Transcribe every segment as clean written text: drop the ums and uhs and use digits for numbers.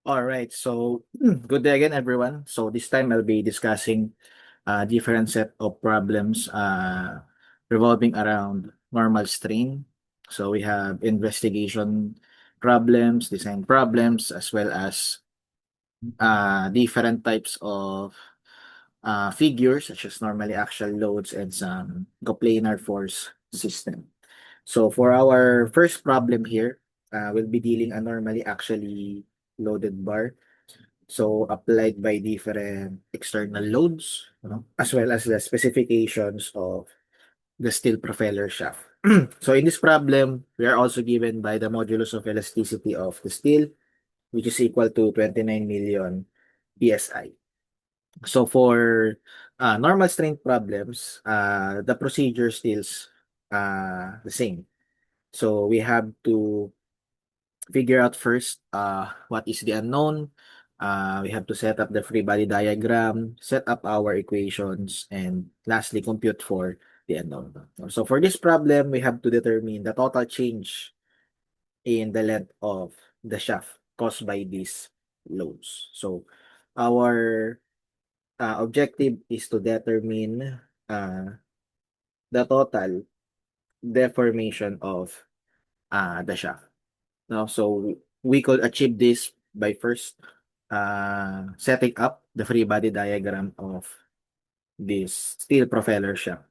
All right, so good day again, everyone. So this time I'll be discussing a different set of problems revolving around normal strain. So we have investigation problems, design problems, as well as different types of figures such as normally axial loads and some coplanar force system. So for our first problem here, we'll be dealing a normally actually loaded bar. So applied by different external loads, as well as the specifications of the steel propeller shaft. So in this problem, we are also given by the modulus of elasticity of the steel, which is equal to 29 million psi. So for normal strength problems, the procedure still the same. So we have to figure out first what is the unknown. We have to set up the free body diagram, set up our equations, and lastly, compute for the unknown. So for this problem, we have to determine the total change in the length of the shaft caused by these loads. So our objective is to determine the total deformation of the shaft. Now, so we could achieve this by first setting up the free body diagram of this steel propeller shaft.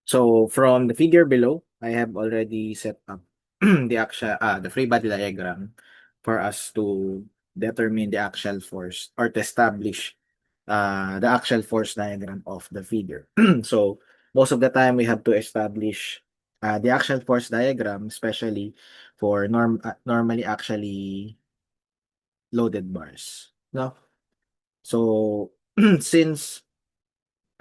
So from the figure below, I have already set up the free body diagram for us to determine the axial force or to establish the axial force diagram of the figure. So most of the time we have to establish the axial force diagram, especially for normally actually loaded bars. No? So since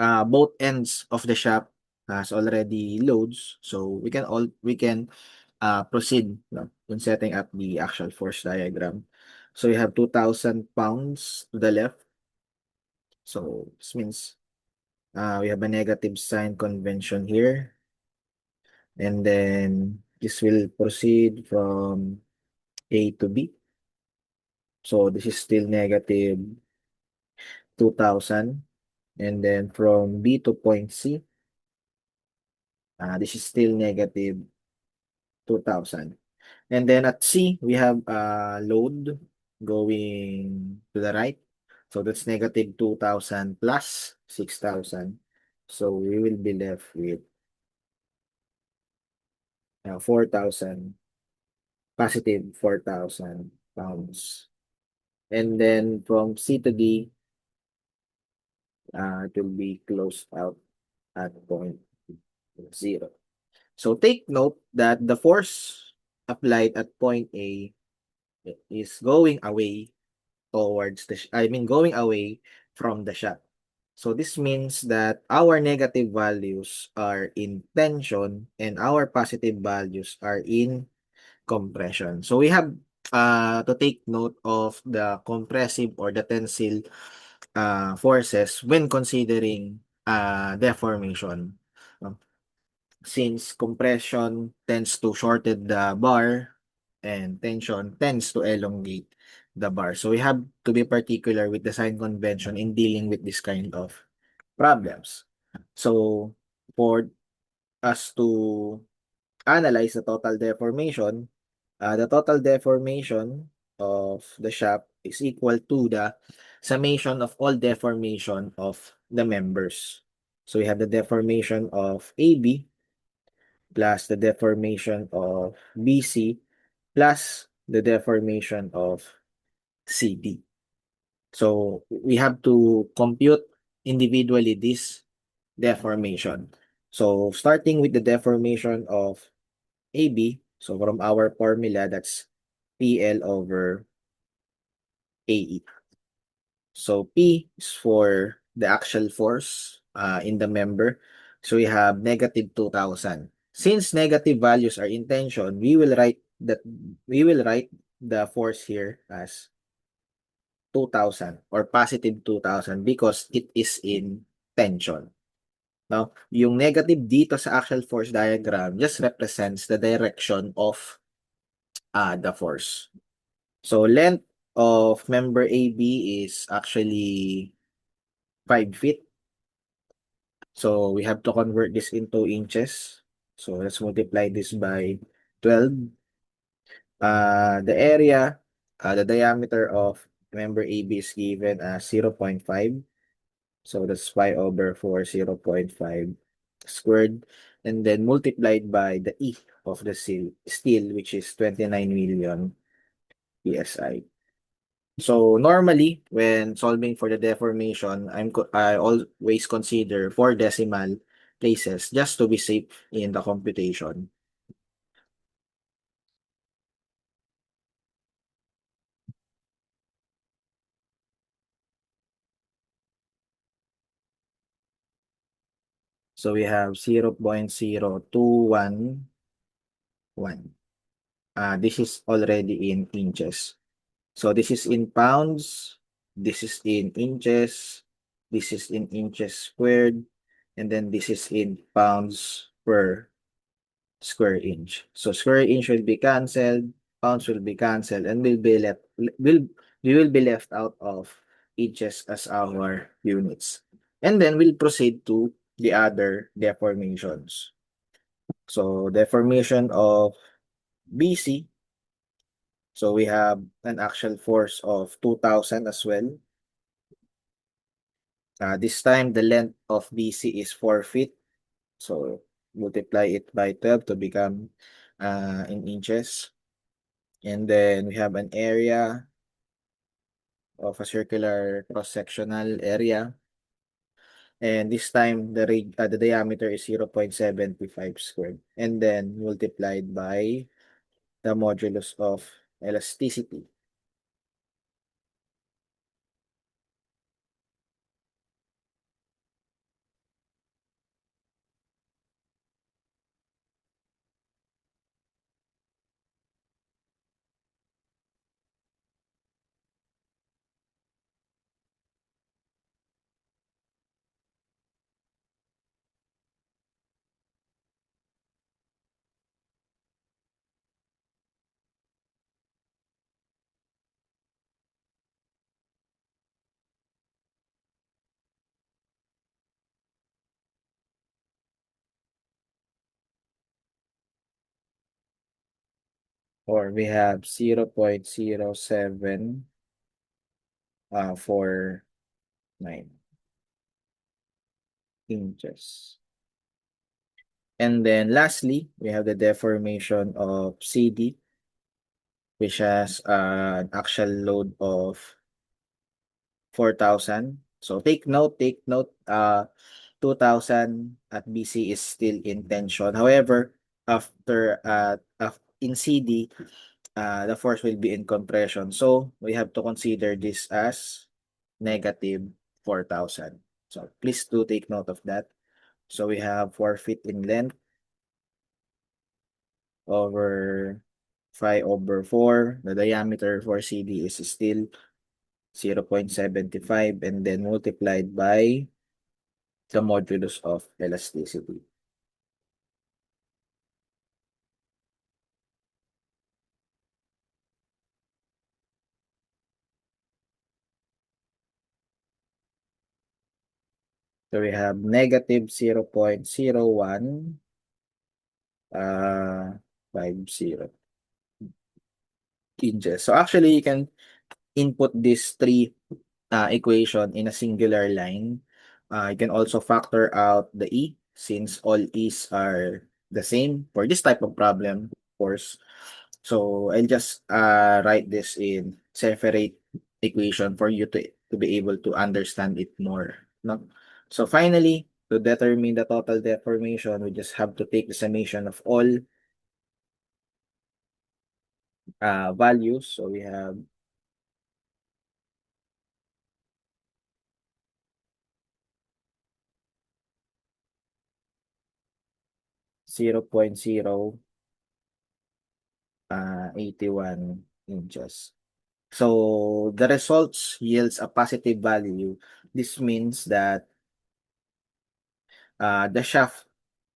both ends of the shaft has already loads, so we can proceed, in setting up the actual force diagram. So you have 2,000 pounds to the left. So this means we have a negative sign convention here, and then this will proceed from A to B. So this is still negative 2,000, and then from B to point C, this is still negative 2,000. And then at C, we have a load going to the right. So that's negative 2,000 plus 6,000. So we will be left with 4,000, positive 4,000 pounds. And then from C to D, it will be closed out at point 0. So take note that the force applied at point A is going away towards going away from the shot. So this means that our negative values are in tension and our positive values are in compression. So we have to take note of the compressive or the tensile forces when considering deformation. No? Since compression tends to shorten the bar and tension tends to elongate the bar. So we have to be particular with the sign convention in dealing with this kind of problems. So for us to analyze the total deformation of the shaft is equal to the summation of all deformation of the members. So we have the deformation of AB plus the deformation of BC plus the deformation of CD. So we have to compute individually this deformation. So starting with the deformation of AB, so from our formula, that's PL over AE. So P is for the axial force in the member. So we have negative 2,000. Since negative values are in tension, we will write the force here as 2,000 or positive 2,000 because it is in tension. Now, yung negative dito sa axial force diagram just represents the direction of the force. So length of member AB is actually 5 feet. So we have to convert this into inches. So let's multiply this by 12. The area, the diameter of member AB is given as 0.5. So that's pi over 4, 0.5 squared. And then multiplied by the E of the steel, which is 29 million PSI. So normally, when solving for the deformation, I always consider 4 decimal places just to be safe in the computation. So we have 0.0211. This is already in inches. So this is in pounds, this is in inches, this is in inches squared, and then this is in pounds per square inch. So square inch will be cancelled, pounds will be cancelled, and we will be left out of inches as our units. And then we'll proceed to the other deformations. So deformation of BC. So we have an axial force of 2,000 as well. This time the length of BC is 4 feet. So multiply it by 12 to become in inches. And then we have an area of a circular cross-sectional area. And this time the diameter is 0.75 squared. And then multiplied by the modulus of elasticity. Or we have 0.07 for 9 inches. And then lastly, we have the deformation of CD, which has an axial load of 4,000. So take note, 2000 at BC is still in tension. However, in CD, the force will be in compression. So we have to consider this as negative 4,000. So please do take note of that. So we have 4 feet in length over 5 over 4. The diameter for CD is still 0.75 and then multiplied by the modulus of elasticity. So we have negative 0.01 uh 50 inches. So actually you can input these three equation in a singular line. You can also factor out the E since all E's are the same for this type of problem, of course. So I'll just write this in separate equation for you to be able to understand it more. No? So finally, to determine the total deformation, we just have to take the summation of all values. So we have 0.081 inches. So the results yields a positive value. This means that the shaft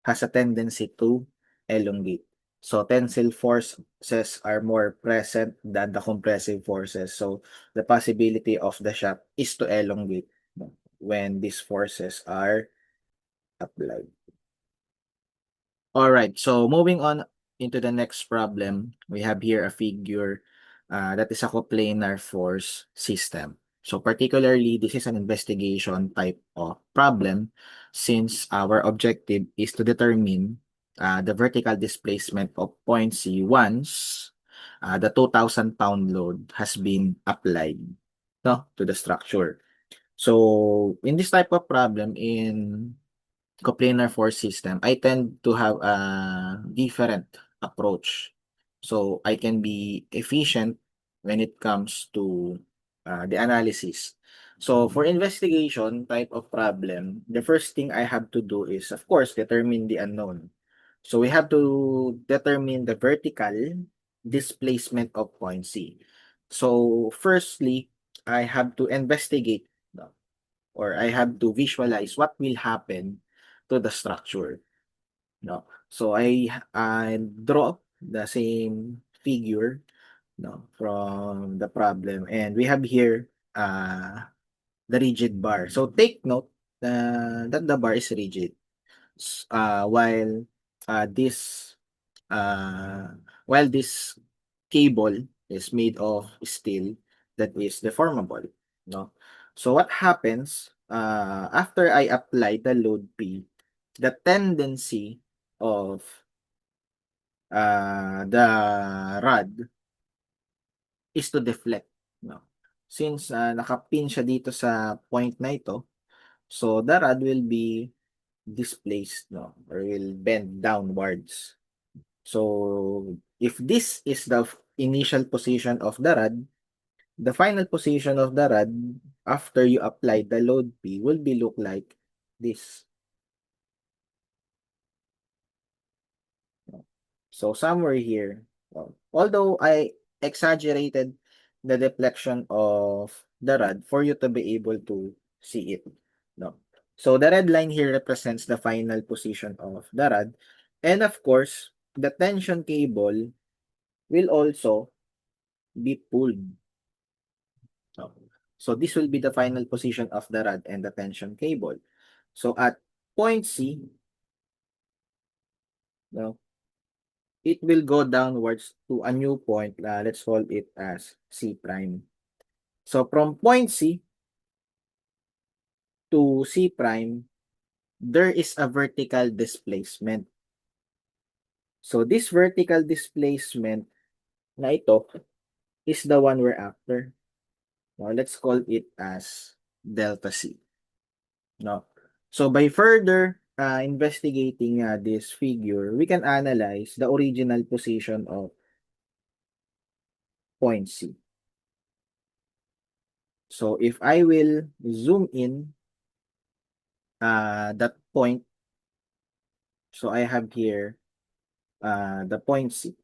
has a tendency to elongate. So tensile forces are more present than the compressive forces. So the possibility of the shaft is to elongate when these forces are applied. All right, so moving on into the next problem, we have here a figure that is a coplanar force system. So particularly, this is an investigation type of problem since our objective is to determine the vertical displacement of point C once the 2,000-pound load has been applied, no, to the structure. So in this type of problem, in coplanar force system, I tend to have a different approach. So I can be efficient when it comes to the analysis. So for investigation type of problem, the first thing I have to do is, of course, determine the unknown. So we have to determine the vertical displacement of point C. So firstly, I have to investigate, no, or I have to visualize what will happen to the structure. No. So I draw the same figure, no, from the problem, and we have here the rigid bar. So take note that the bar is rigid. While this uh, while this cable is made of steel that is deformable, no? So what happens after I apply the load P, the tendency of the rod is to deflect, no? Since nakapin siya dito sa point na ito, so the rod will be displaced, no, or will bend downwards. So if this is the initial position of the rod, the final position of the rod after you apply the load P will be look like this. So somewhere here, although I exaggerated the deflection of the rod for you to be able to see it. No. So the red line here represents the final position of the rod. And of course, the tension cable will also be pulled. No. So this will be the final position of the rod and the tension cable. So at point C, no, it will go downwards to a new point. Let's call it as C prime. So from point C to C prime, there is a vertical displacement. So this vertical displacement na ito is the one we're after. Now let's call it as delta C. No? So by further investigating this figure, we can analyze the original position of point C. So if I will zoom in that point, so I have here the point C.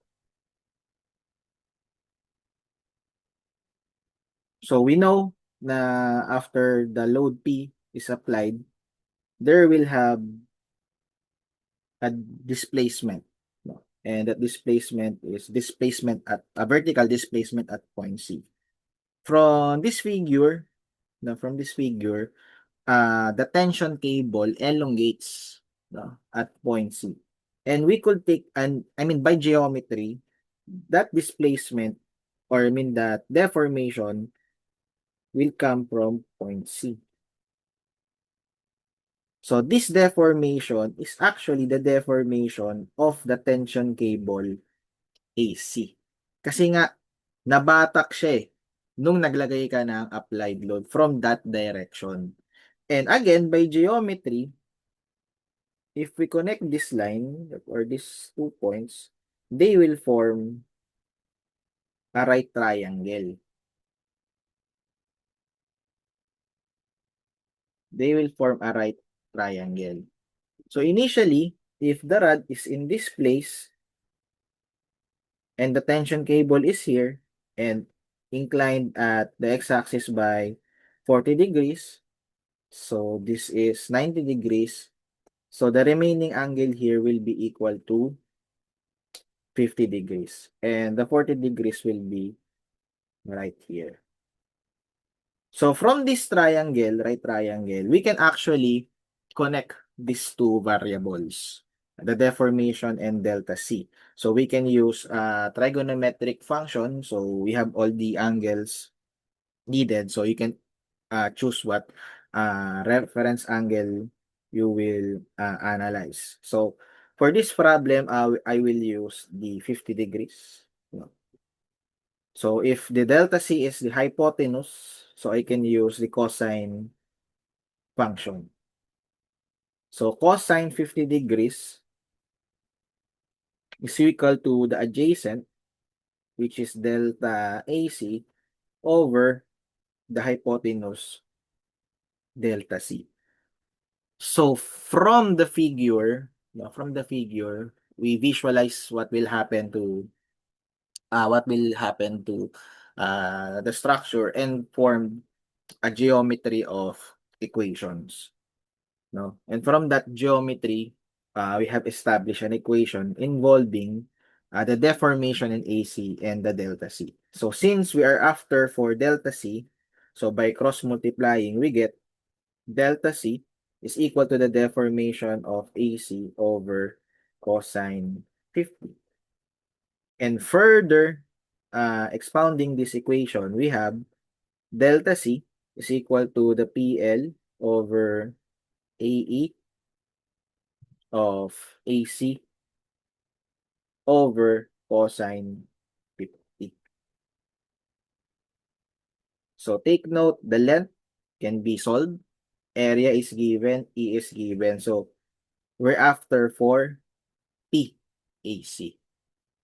So we know na after the load P is applied, there will have a displacement. No? And that displacement is displacement at a vertical displacement at point C. From this figure, no, from this figure, the tension cable elongates, no, at point C. And we could take, by geometry, that displacement, or that deformation will come from point C. So this deformation is actually the deformation of the tension cable AC. Kasi nga, nabatak siya nung naglagay ka ng applied load from that direction. And again, by geometry, if we connect this line or these 2 points, they will form a right triangle. They will form a right triangle. So initially, if the rod is in this place and the tension cable is here and inclined at the x-axis by 40 degrees, so this is 90 degrees. So the remaining angle here will be equal to 50 degrees. And the 40 degrees will be right here. So from this triangle, right triangle, we can actually connect these two variables, the deformation and delta C. So we can use a trigonometric function. So we have all the angles needed. So you can choose what reference angle you will analyze. So for this problem, I will use the 50 degrees. So if the delta C is the hypotenuse, so I can use the cosine function. So cosine 50 degrees is equal to the adjacent, which is delta AC, over the hypotenuse delta C. So from the figure, we visualize what will happen to the structure and form a geometry of equations. No? And from that geometry, we have established an equation involving the deformation in AC and the delta C. So since we are after for delta C, so by cross multiplying, we get delta C is equal to the deformation of AC over cosine 50. And further expounding this equation, we have delta C is equal to the PL over AE of AC over cosine 50. So take note, the length can be solved. Area is given, E is given. So we're after for PAC.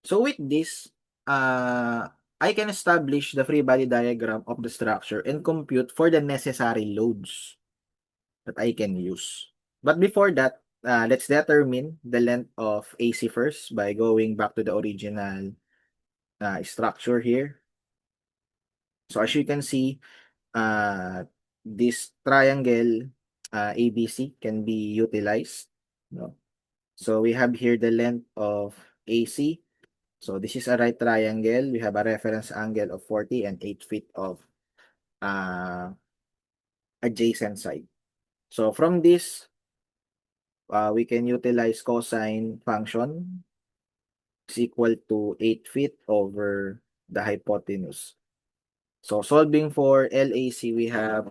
So with this, I can establish the free body diagram of the structure and compute for the necessary loads that I can use. But before that, let's determine the length of AC first by going back to the original structure here. So as you can see, this triangle ABC can be utilized. No? So we have here the length of AC. So this is a right triangle. We have a reference angle of 40 and 8 feet of adjacent side. So from this, we can utilize cosine function is equal to 8 feet over the hypotenuse. So solving for LAC, we have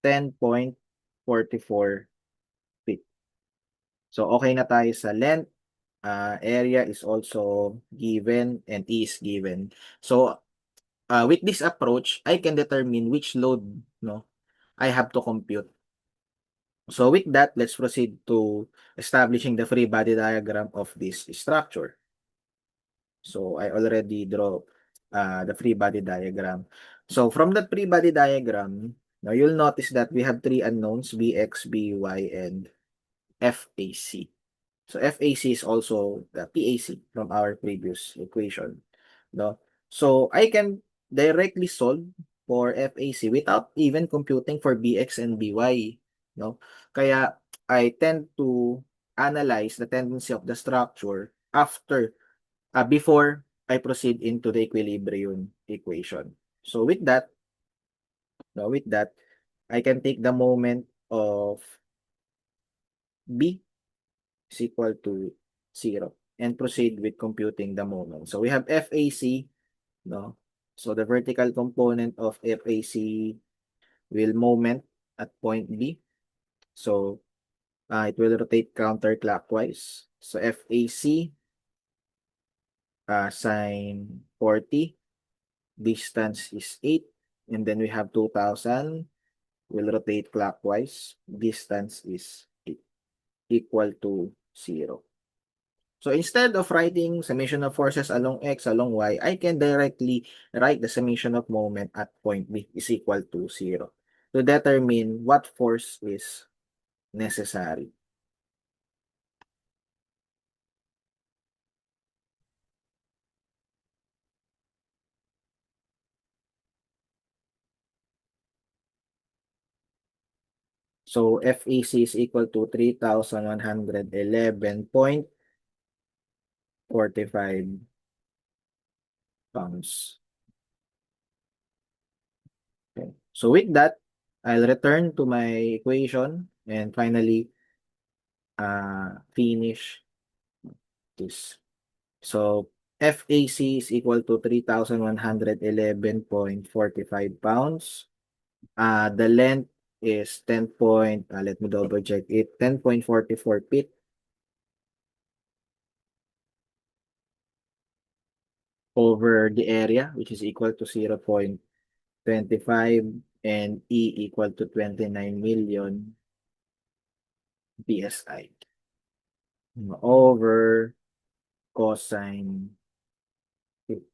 10.44 feet. So okay na tayo sa length area is also given, and E is given. So, with this approach, I can determine which load, no, I have to compute. So with that, let's proceed to establishing the free body diagram of this structure. So I already draw the free body diagram. So from that free body diagram, now you'll notice that we have three unknowns, Bx, By, and FAC. So FAC is also the PAC from our previous equation. No? So I can directly solve for FAC without even computing for BX and BY. No? Kaya I tend to analyze the tendency of the structure before I proceed into the equilibrium equation. So with that, no, with that, I can take the moment of B is equal to 0 and proceed with computing the moment. So we have FAC, no? So the vertical component of FAC will moment at point B. So it will rotate counterclockwise. So FAC sine 40, distance is 8, and then we have 2000 will rotate clockwise, distance is 8, equal to 0. So instead of writing summation of forces along X, along Y, I can directly write the summation of moment at point B is equal to 0 to determine what force is necessary. So FAC is equal to 3,111.45 pounds. Okay. So with that, I'll return to my equation and finally finish this. So FAC is equal to 3,111.45 pounds. The length is 10 point, let me double check it, 10.44 feet over the area, which is equal to 0.25, and E equal to 29 million PSI over cosine 50.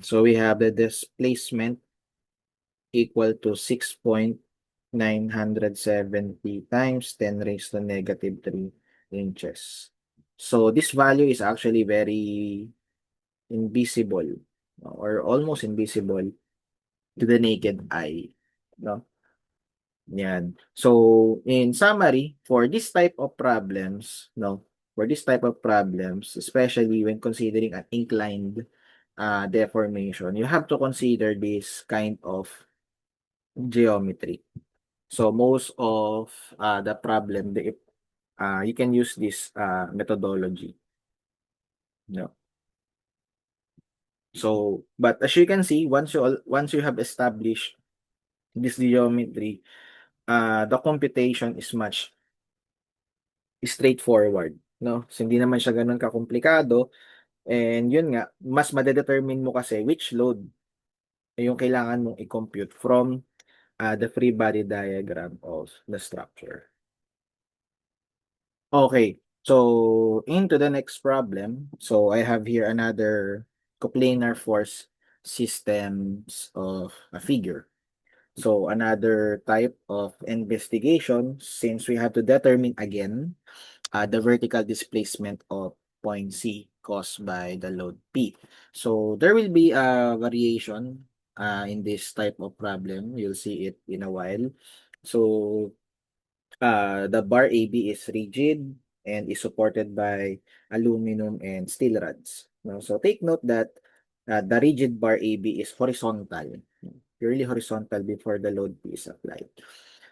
So we have the displacement equal to 6.970 times 10 raised to negative 3 inches. So this value is actually very invisible, or almost invisible to the naked eye. No? Yan. So, in summary, for this type of problems, no, for this type of problems, especially when considering an inclined deformation, you have to consider this kind of geometry. So, most of the problem, you can use this methodology. No. So, but as you can see, once you have established this geometry, the computation is much straightforward, no? So, hindi naman siya gano'n kakomplikado, and yun nga, mas made-determine mo kasi which load yung kailangan mong i-compute from the free body diagram of the structure. Okay, so into the next problem. So I have here another coplanar force systems of a figure. So another type of investigation, since we have to determine again the vertical displacement of point C caused by the load P. So there will be a variation in this type of problem. You'll see it in a while. So the bar AB is rigid and is supported by aluminum and steel rods. No? So take note that the rigid bar AB is horizontal. purely horizontal before the load P is applied.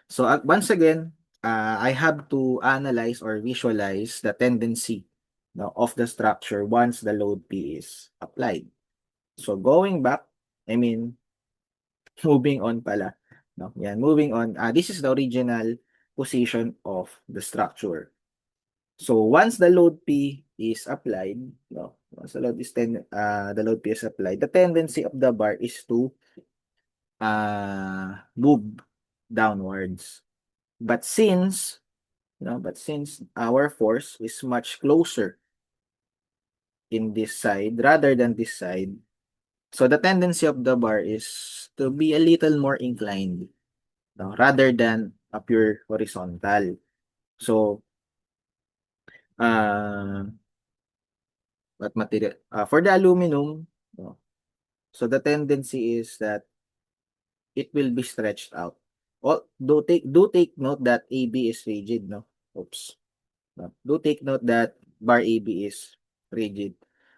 So once again, I have to analyze or visualize the tendency, no, of the structure once the load P is applied. So going back, I mean, moving on pala. No? Yan, moving on. This is the original position of the structure. So once the load P is applied, no, once the load P is applied, the tendency of the bar is to move downwards. But since our force is much closer in this side rather than this side, so the tendency of the bar is to be a little more inclined, no, rather than a pure horizontal. So, uh, what material? For the aluminum, no, so the tendency is that it will be stretched out. Do take note that AB is rigid, no? Oops. No. Do take note that bar AB is rigid.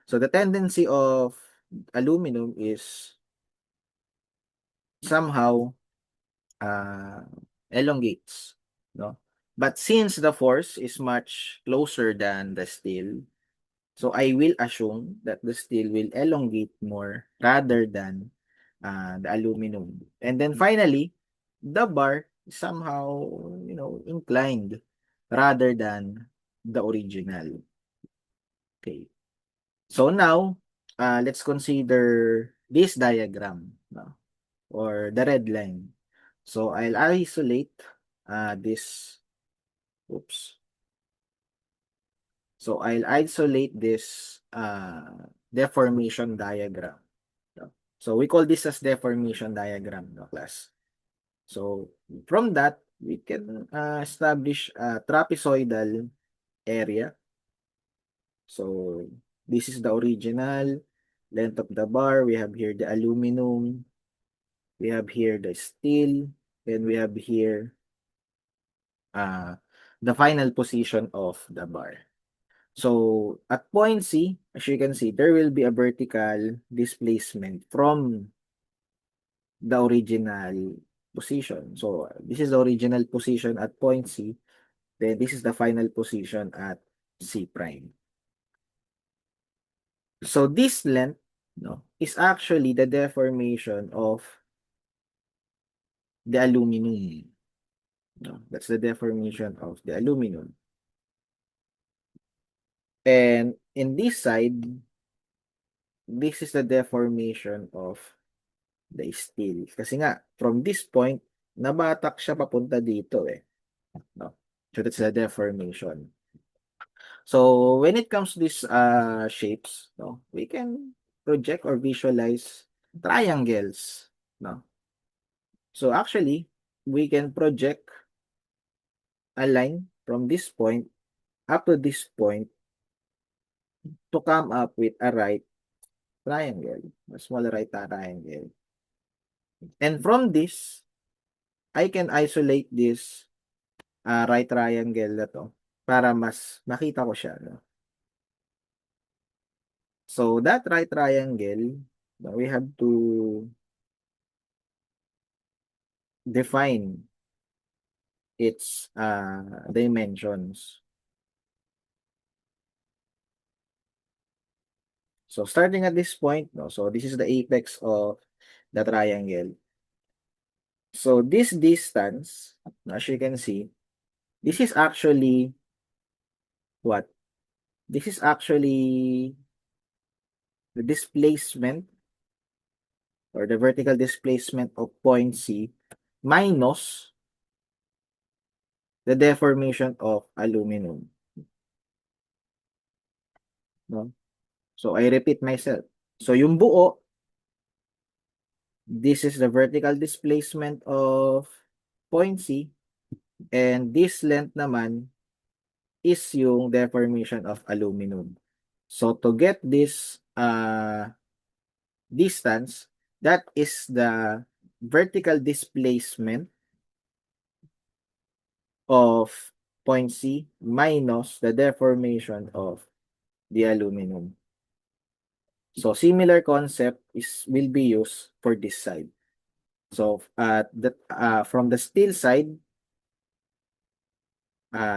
So the tendency of aluminum is somehow uh, elongates, no? But since the force is much closer than the steel, so I will assume that the steel will elongate more rather than the aluminum. And then finally, the bar is somehow, inclined rather than the original. Okay. So now, let's consider this diagram, no? Or the red line. So I'll isolate this. Oops. So I'll isolate this deformation diagram. No? So we call this as deformation diagram, no, class. So from that, we can establish a trapezoidal area. So this is the original length of the bar. We have here the aluminum. We have here the steel. Then we have here the final position of the bar. So at point C, as you can see, there will be a vertical displacement from the original position. So this is the original position at point C. Then this is the final position at C prime. So this length, no, is actually the deformation of the aluminum. No, that's the deformation of the aluminum. And in this side, this is the deformation of the steel. Kasi nga, from this point, nabatak siya papunta dito eh. No? So that's the deformation. So when it comes to these shapes, no, we can project or visualize triangles. No? So actually, we can project a line from this point up to this point to come up with a right triangle, a small right triangle. And from this, I can isolate this right triangle na to para mas makita ko siya. No? So that right triangle, we have to define its dimensions. So starting at this point, no, so this is the apex of the triangle. So this distance, as you can see, this is actually what? This is actually the displacement or the vertical displacement of point C minus the deformation of aluminum. No? So I repeat myself. So yung buo, this is the vertical displacement of point C, and this length naman is yung deformation of aluminum. So to get this distance, that is the vertical displacement of point C minus the deformation of the aluminum. So similar concept will be used for this side. So from the steel side,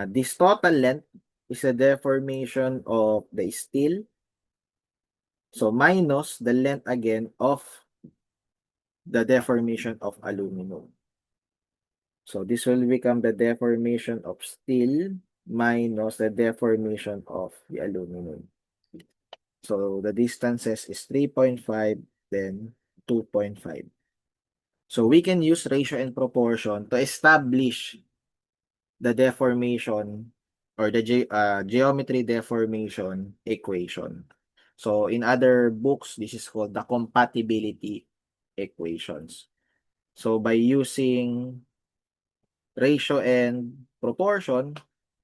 this total length is a deformation of the steel. So minus the length again of the deformation of aluminum. So this will become the deformation of steel minus the deformation of the aluminum. So the distances is 3.5, then 2.5. So we can use ratio and proportion to establish the deformation or the geometry deformation equation. So in other books, this is called the compatibility equations. So by using ratio and proportion,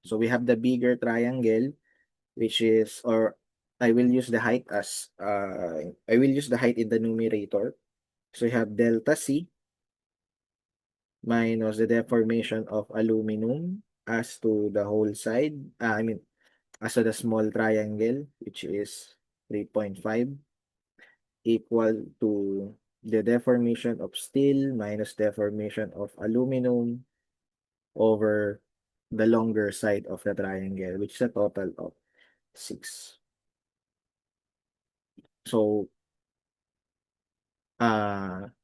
so we have the bigger triangle, which is, or I will use the height as, I will use the height in the numerator. So we have delta C minus the deformation of aluminum as to the whole side, as to the small triangle, which is 3.5, equal to the deformation of steel minus deformation of aluminum over the longer side of the triangle, which is a total of 6. So,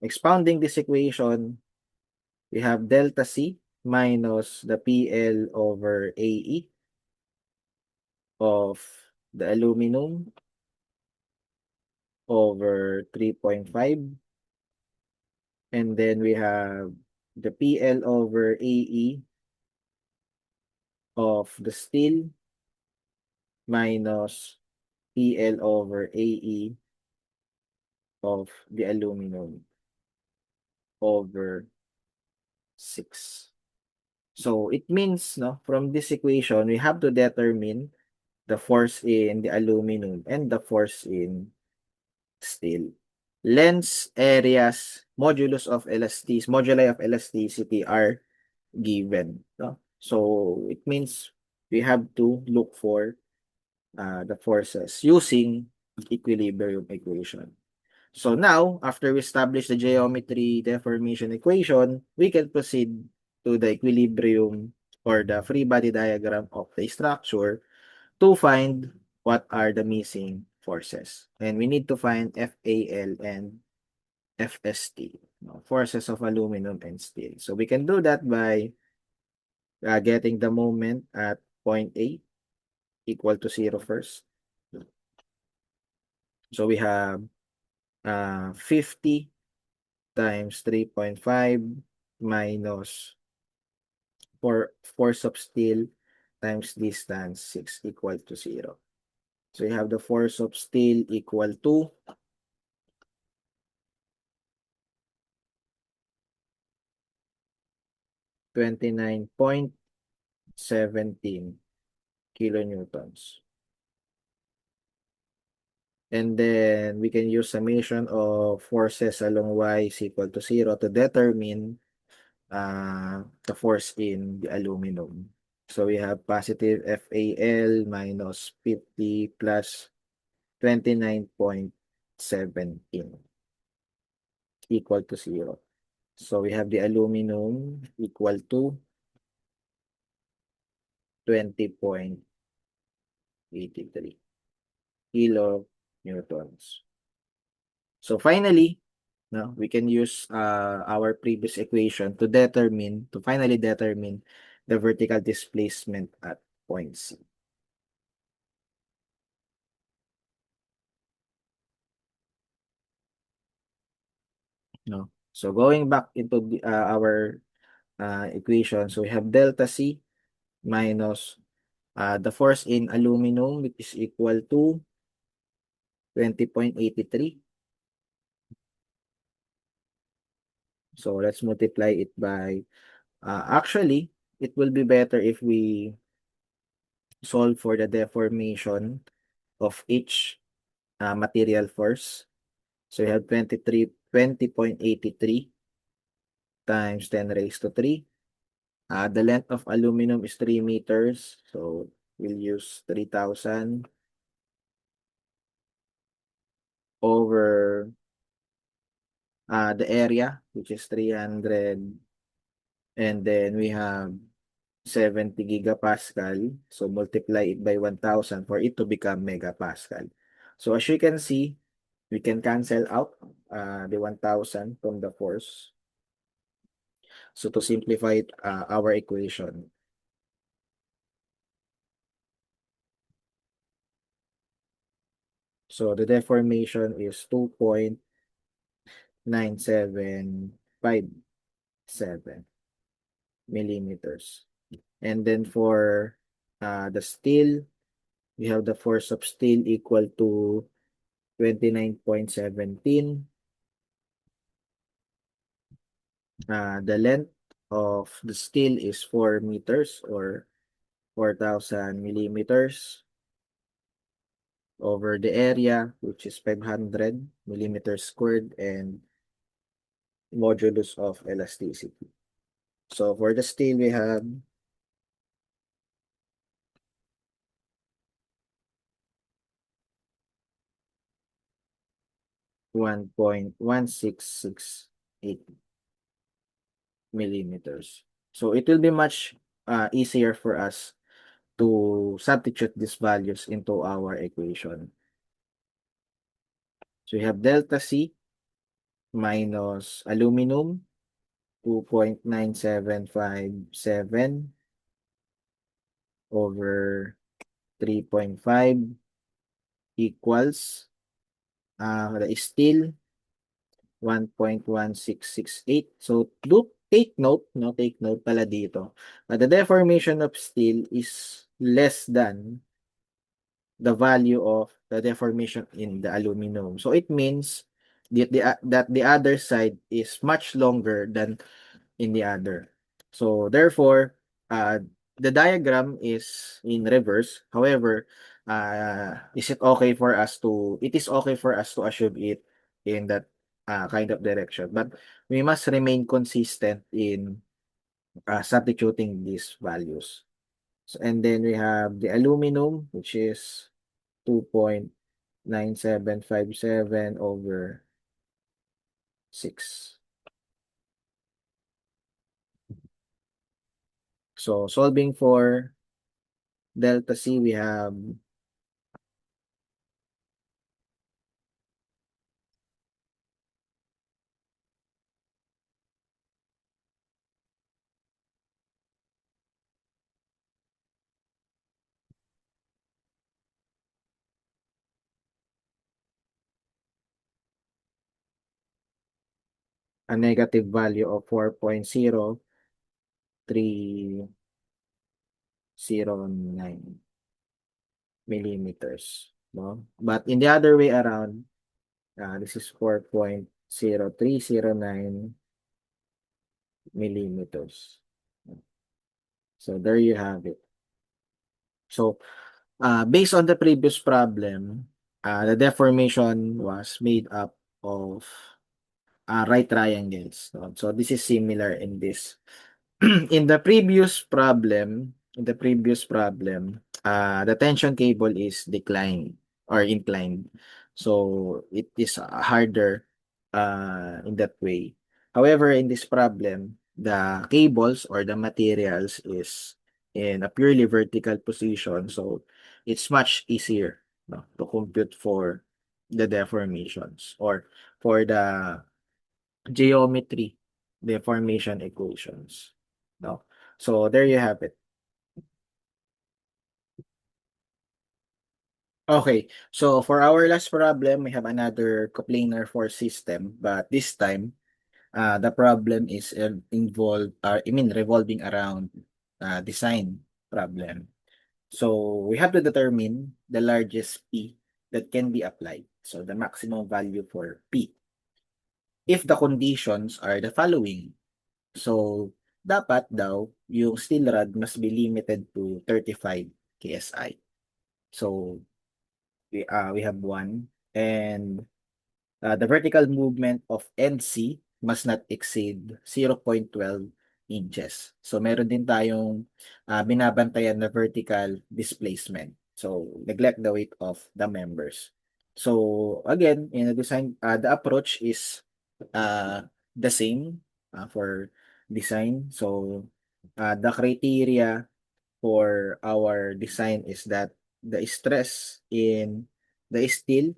expounding this equation, we have delta C minus the PL over AE of the aluminum over 3.5. And then we have the PL over AE of the steel minus PL over AE of the aluminum over 6. So it means, no, from this equation, we have to determine the force in the aluminum and the force in steel. Lengths, areas, moduli of elasticity are given. No? So it means we have to look for the forces using equilibrium equation. So now, after we establish the geometry deformation equation, we can proceed to the equilibrium or the free body diagram of the structure to find what are the missing forces. And we need to find FAL and FST, forces of aluminum and steel. So we can do that by getting the moment at point A equal to 0 first. So we have 50 times 3.5 minus force of steel times distance 6 equal to 0. So you have the force of steel equal to 29.17 kilonewtons. And then we can use summation of forces along y is equal to 0 to determine the force in the aluminum. So we have positive FAL minus 50 plus 29.17 equal to 0. So we have the aluminum equal to 20.83 kilonewtons. So finally, no, we can use our previous equation to finally determine the vertical displacement at point C. No. So going back into our equation, so we have delta C minus the force in aluminum, which is equal to 20.83. So let's multiply it by, actually, it will be better if we solve for the deformation of each material first. So we have 20.83 times 10 raised to 3. The length of aluminum is 3 meters. So we'll use 3,000 over the area, which is 300, and then we have 70 gigapascal. So multiply it by 1,000 for it to become megapascal. So as you can see, we can cancel out the 1,000 from the force. So to simplify it, our equation. So the deformation is 2.9757 millimeters. And then for the steel, we have the force of steel equal to 29.17. The length of the steel is 4 meters or 4,000 millimeters over the area, which is 500 millimeters squared, and modulus of elasticity. So for the steel, we have 1.1668 millimeters. So it will be much easier for us to substitute these values into our equation. So we have delta C minus aluminum 2.9757 over 3.5 equals the steel 1.1668. So take note, no, take note pala dito. The deformation of steel is less than the value of the deformation in the aluminum. So it means that the other side is much longer than in the other. So therefore, the diagram is in reverse. However, it is okay for us to assume it in that kind of direction. But we must remain consistent in substituting these values. So, and then we have the aluminum, which is 2.9757 over 6. So solving for delta C, we have a negative value of 4.0309 millimeters. No? But in the other way around, this is 4.0309 millimeters. So there you have it. So based on the previous problem, the deformation was made up of right triangles. No? So this is similar in this. In the previous problem, the tension cable is declined or inclined. So it is harder in that way. However, in this problem, the cables or the materials is in a purely vertical position. So it's much easier, no, to compute for the deformations or for the geometry deformation equations. No? So there you have it. Okay, so for our last problem, we have another coplanar force system, but this time, the problem is revolving around design problem. So we have to determine the largest P that can be applied. So the maximum value for P. If the conditions are the following. So, dapat daw yung steel rod must be limited to 35 KSI. So, we have one. And the vertical movement of NC must not exceed 0.12 inches. So, meron din tayong binabantayan na vertical displacement. So, neglect the weight of the members. So, again, in the design, the approach is the same for design. So the criteria for our design is that the stress in the steel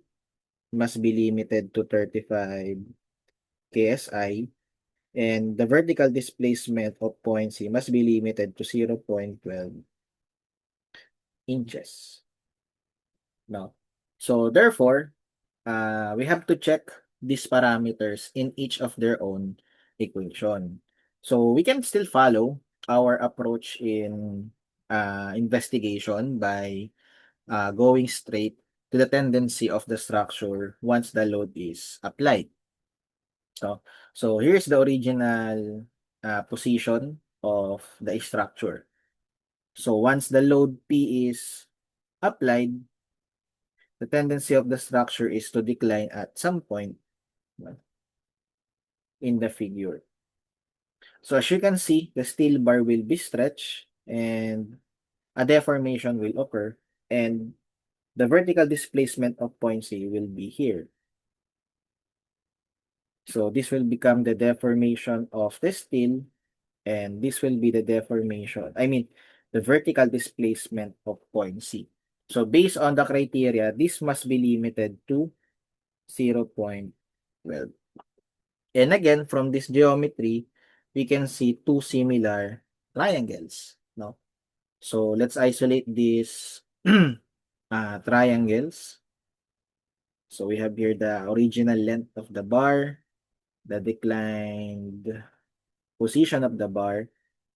must be limited to 35 KSI, and the vertical displacement of point C must be limited to 0.12 inches. No. So therefore, we have to check these parameters in each of their own equation. So we can still follow our approach in investigation by going straight to the tendency of the structure once the load is applied. So here's the original position of the structure. So once the load P is applied, the tendency of the structure is to decline at some point in the figure. So as you can see, the steel bar will be stretched and a deformation will occur, and the vertical displacement of point C will be here. So this will become the deformation of the steel, and this will be the deformation, the vertical displacement of point C. So based on the criteria, this must be limited to 0.12. And again, from this geometry, we can see two similar triangles. No? So let's isolate these triangles. So we have here the original length of the bar, the declined position of the bar,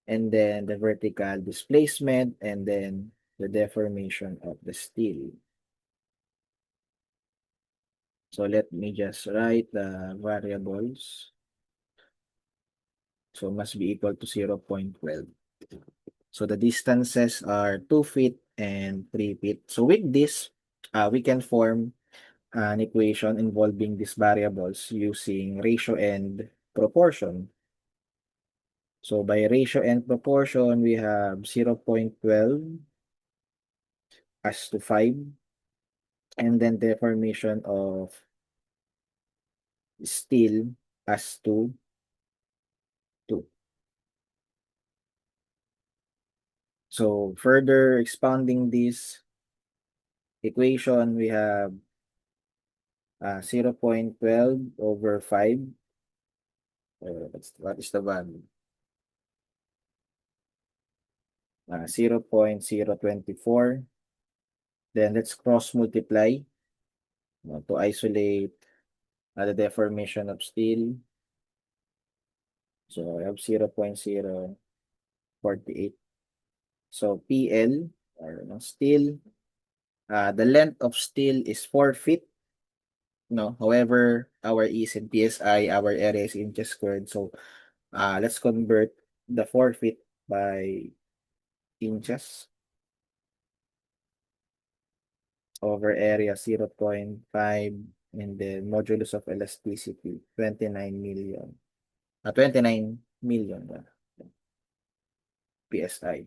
and then the vertical displacement, and then the deformation of the steel. So let me just write the variables. So must be equal to 0.12. So the distances are 2 feet and 3 feet. So with this, we can form an equation involving these variables using ratio and proportion. So by ratio and proportion, we have 0.12 as to 5, and then deformation of steel as to 2. So further expounding this equation, we have 0.12 over 5. What is the value? 0.024. Then let's cross multiply to isolate the deformation of steel. So I have 0.048. So PL, or steel, the length of steel is 4 feet. No, however, our E is in PSI, our area is inches squared. So let's convert the 4 feet by inches over area 0.5, and then modulus of elasticity 29 million. 29 million PSI.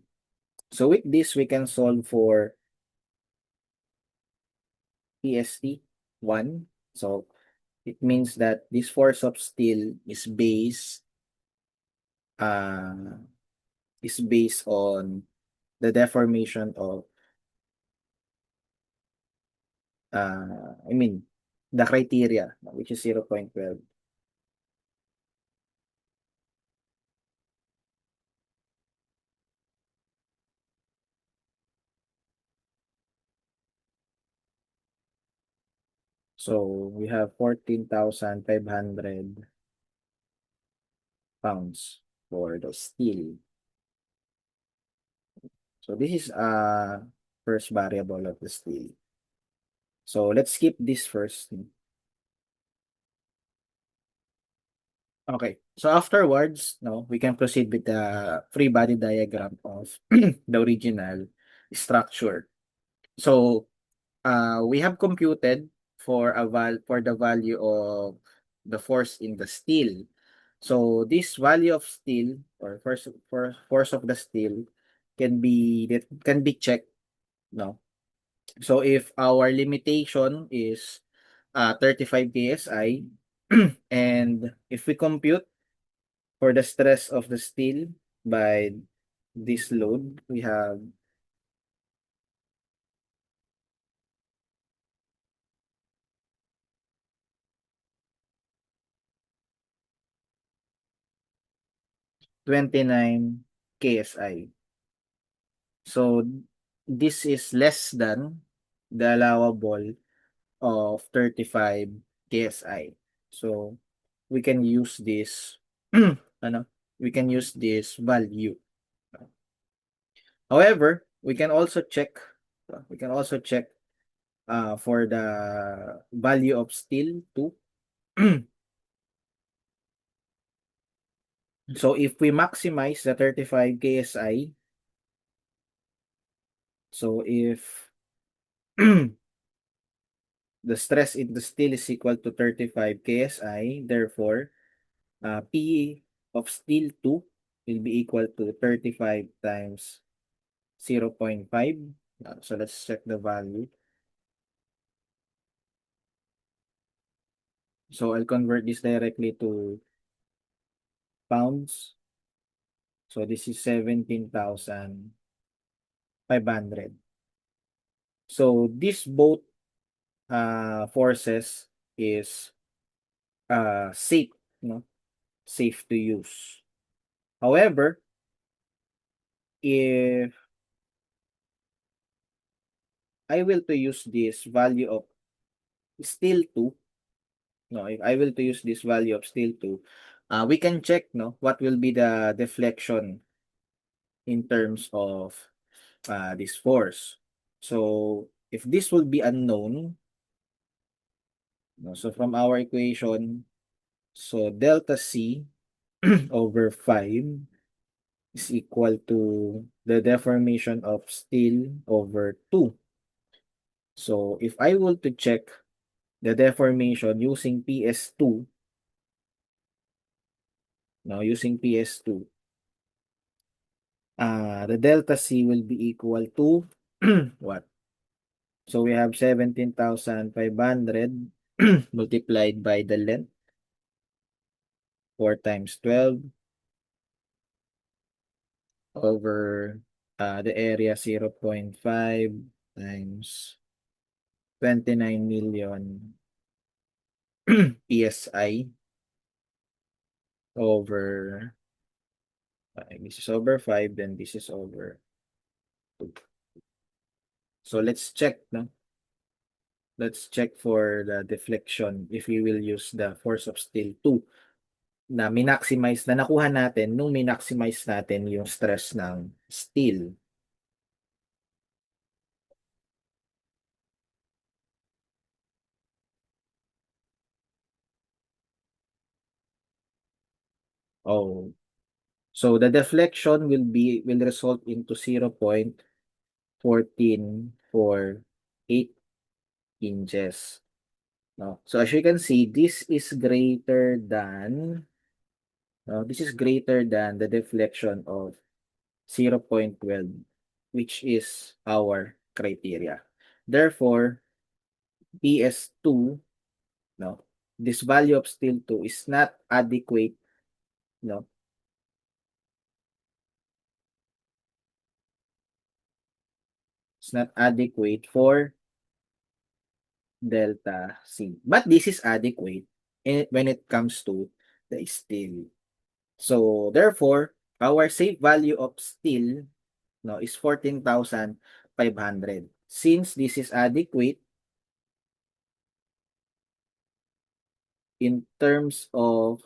So with this, we can solve for PST 1. So it means that this force of steel uh, is based on the deformation of the criteria, which is 0.12. So we have 14,500 pounds for the steel. So this is first variable of the steel. So let's skip this first. Okay. So afterwards, we can proceed with the free body diagram of the original structure. So we have computed for the value of the force in the steel. So this value of steel, or force of the steel, can be checked. No. So if our limitation is 35 psi, And if we compute for the stress of the steel by this load, we have 29 KSI. So this is less than the allowable of 35 KSI. So we can use this ano, we can use this value. However, we can also check for the value of steel too. So if we maximize the 35 KSI, so if the stress in the steel is equal to 35 KSI, therefore P of steel 2 will be equal to 35 times 0.5. So let's check the value. So I'll convert this directly to pounds. So this is 17,500. So this both forces is safe, no? Safe to use. However, if I will to use this value of steel 2, no, if I will to use this value of steel 2, we can check, no, what will be the deflection in terms of this force. So if this will be unknown, no, so from our equation, so delta C over 5 is equal to the deformation of steel over 2. So if I were to check the deformation using PS2, now using PS2, the delta C will be equal to what? So we have 17,500 multiplied by the length, 4 times 12 over the area 0.5 times 29 million PSI over, this is over 5, then this is over 2. So let's check, no? Let's check for the deflection if we will use the force of steel 2 na minaximize na nakuha natin nung minaximize natin yung stress ng steel. Oh, so the deflection will result into 0.1448 inches. No? So as you can see, this is greater than the deflection of 0.12, which is our criteria. Therefore, PS2, no, this value of steel 2 is not adequate, no, it's not adequate for delta C. But this is adequate when it comes to the steel. So therefore, our safe value of steel, no, is 14,500. Since this is adequate in terms of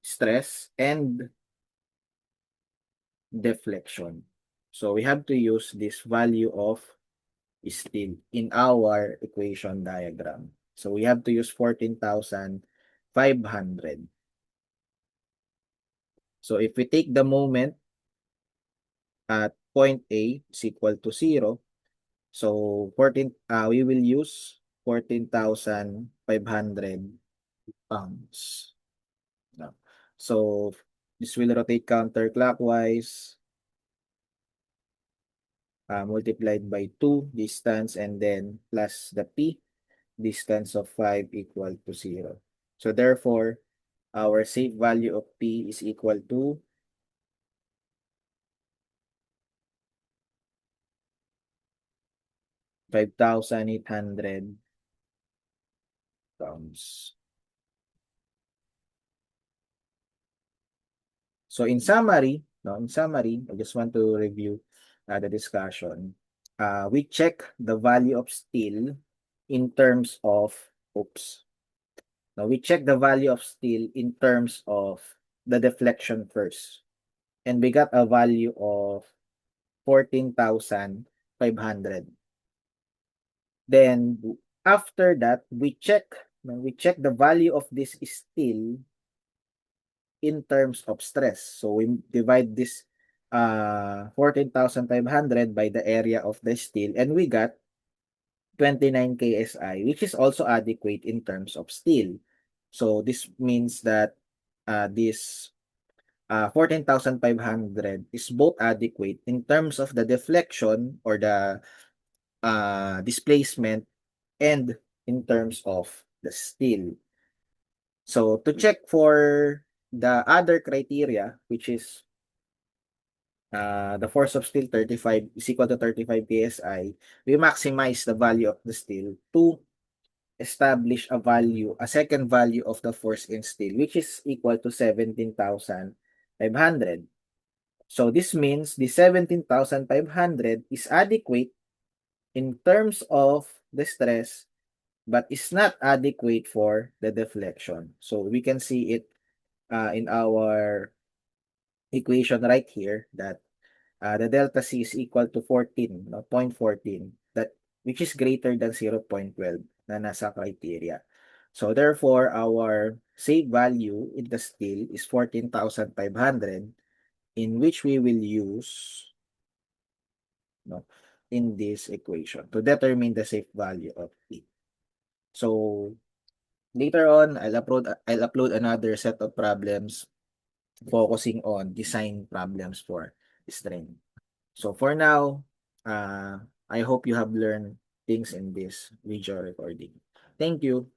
stress and deflection. So we have to use this value of steel in our equation diagram. So we have to use 14,500. So if we take the moment at point A is equal to 0, so we will use 14,500 pounds. No. So this will rotate counterclockwise, multiplied by 2 distance, and then plus the P distance of 5 equal to 0. So therefore, our safe value of P is equal to 5,800 pounds. So in summary, I just want to review the discussion. We check the value of steel in terms of, oops. Now we check the value of steel in terms of the deflection first. And we got a value of 14,500. Then after that, we check the value of this steel in terms of stress. So we divide this 14,500 by the area of the steel, and we got 29 KSI, which is also adequate in terms of steel. So this means that this 14,500 is both adequate in terms of the deflection or the displacement and in terms of the steel. So to check for the other criteria, which is the force of steel 35 is equal to 35 psi, we maximize the value of the steel to establish a second value of the force in steel, which is equal to 17,500. So this means the 17,500 is adequate in terms of the stress, but is not adequate for the deflection. So we can see it in our equation right here that the delta C is equal to 14, no, 0.14, that which is greater than 0.12 na nasa criteria. So therefore, our safe value in the steel is 14,500, in which we will use, no, in this equation to determine the safe value of P. So later on, I'll upload another set of problems focusing on design problems for strain. So for now, I hope you have learned things in this video recording. Thank you.